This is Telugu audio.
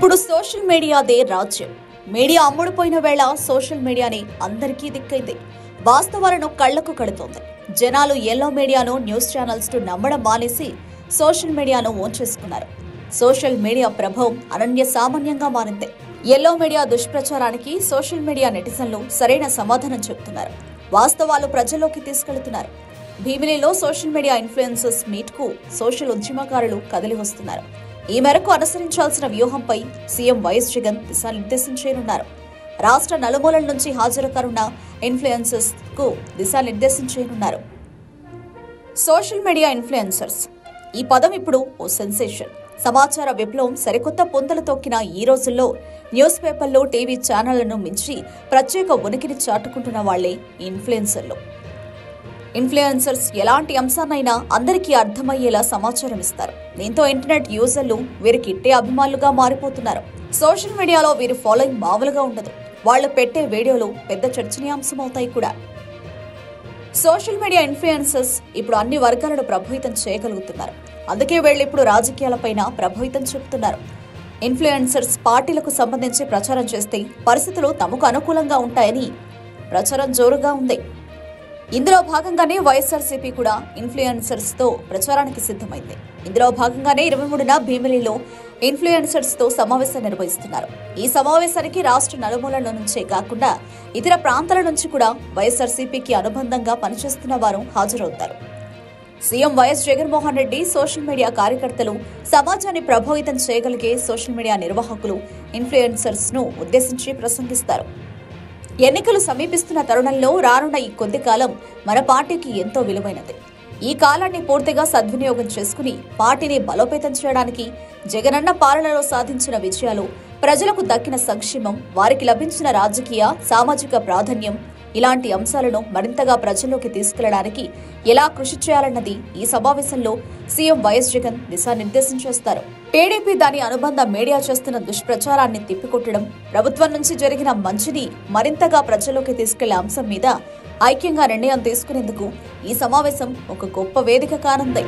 ఇప్పుడు సోషల్ మీడియాదే రాజ్యం. మీడియా అమ్ముడుపోయిన వేళ సోషల్ మీడియాని అందరికీ దిక్కైంది. వాస్తవాలను కళ్లకు కడుతోంది. జనాలు ఎల్లో మీడియాను, న్యూస్ ఛానల్స్ నమ్మడం మానేసి సోషల్ మీడియాను ఓన్ చేసుకున్నారు. సోషల్ మీడియా ప్రభావం అనన్య సామాన్యంగా మారింది. ఎల్లో మీడియా దుష్ప్రచారానికి సోషల్ మీడియా నెటిజన్లు సరైన సమాధానం చెబుతున్నారు. వాస్తవాలు ప్రజల్లోకి తీసుకెళ్తున్నారు. భీమిలిలో సోషల్ మీడియా ఇన్ఫ్లుయెన్సర్స్ మీట్ కు సోషల్ ఉద్యమకారులు కదిలి వస్తున్నారు. ఈ మేరకు అనుసరించాల్సిన వ్యూహంపై సీఎం వైఎస్ జగన్ దిశానిర్దేశం చేయనున్నారు. రాష్ట్ర నలుమూలల నుంచి హాజరు కానున్న ఇన్ఫ్లుయెన్సర్స్ కు దిశానిర్దేశం చేయనున్నారు. సోషల్ మీడియా ఇన్ఫ్లుయెన్సర్స్ ఈ పదం ఇప్పుడు ఓ సెన్సేషన్. సమాచార విప్లవం సరికొత్త పుంతలు తొక్కిన ఈ రోజుల్లో న్యూస్ పేపర్లు, టీవీ ఛానళ్లను మించి ప్రత్యేక ఉనికిని చాటుకుంటున్న వాళ్లే ఇన్ఫ్లుయెన్సర్లు. ఇన్ఫ్లుయెన్సర్స్ ఎలాంటి అంశాన్నైనా అందరికీ అర్థమయ్యేలా సమాచారం ఇస్తారు. దీంతో ఇంటర్నెట్ యూజర్లు వీరికి ఇట్టే అభిమానులుగా మారిపోతున్నారు. సోషల్ మీడియాలో వీరి ఫాలోయింగ్ మామూలుగా ఉండదు. వాళ్లు పెట్టే వీడియోలు పెద్ద చర్చనీయాంశమవుతాయి కూడా. సోషల్ మీడియా ఇన్ఫ్లుయెన్సర్స్ ఇప్పుడు అన్ని వర్గాలను ప్రభావితం చేయగలుగుతున్నారు. అందుకే వీళ్ళు ఇప్పుడు రాజకీయాలపైన ప్రభావితం చూపుతున్నారు. ఇన్ఫ్లుయెన్సర్స్ పార్టీలకు సంబంధించి ప్రచారం చేస్తే పరిస్థితులు తమకు అనుకూలంగా ఉంటాయని ప్రచారం జోరుగా ఉంది. ఇందులో భాగంగానే వైఎస్ఆర్సీపీ కూడా ఇన్ఫ్లుయెన్సర్స్ తో ప్రచారానికి సిద్ధమైంది. ఇందులో భాగంగానే 23న భీమిలిలో ఇన్ఫ్లుయెన్సర్స్ తో సమావేశం నిర్వహిస్తున్నారు. ఈ సమావేశానికి రాష్ట్ర నలుమూలల నుంచే కాకుండా ఇతర ప్రాంతాల నుంచి కూడా వైఎస్ఆర్సీపీకి అనుబంధంగా పనిచేస్తున్న వారు హాజరవుతారు. CM YS Jaganmohan Reddy social media కార్యకర్తలు సమాజాన్ని ప్రభావితం చేయగలిగే సోషల్ మీడియా నిర్వాహకులు ఇన్ఫ్లుయెన్సర్స్ ను ఉద్దేశించి ప్రసంగిస్తారు. ఎన్నికలు సమీపిస్తున్న తరుణంలో రానున్న ఈ కొద్ది కాలం మన పార్టీకి ఎంతో విలువైనది. ఈ కాలాన్ని పూర్తిగా సద్వినియోగం చేసుకుని పార్టీని బలోపేతం చేయడానికి జగనన్న పాలనలో సాధించిన విజయాలు, ప్రజలకు దక్కిన సంక్షేమం, వారికి లభించిన రాజకీయ, సామాజిక ప్రాధాన్యం ఇలాంటి అంశాలను మరింతగా ప్రజల్లోకి తీసుకెళ్లడానికి ఎలా కృషి చేయాలన్నది ఈ సమావేశంలో సీఎం వైఎస్ జగన్ దిశానిర్దేశం చేస్తారు. టీడీపీ దాని అనుబంధ మీడియా చేస్తున్న దుష్ప్రచారాన్ని తిప్పికొట్టడం, ప్రభుత్వం నుంచి జరిగిన మంచిని మరింతగా ప్రజల్లోకి తీసుకెళ్లే అంశం మీద ఐక్యంగా నిర్ణయం తీసుకునేందుకు ఈ సమావేశం ఒక గొప్ప వేదిక కానుంది.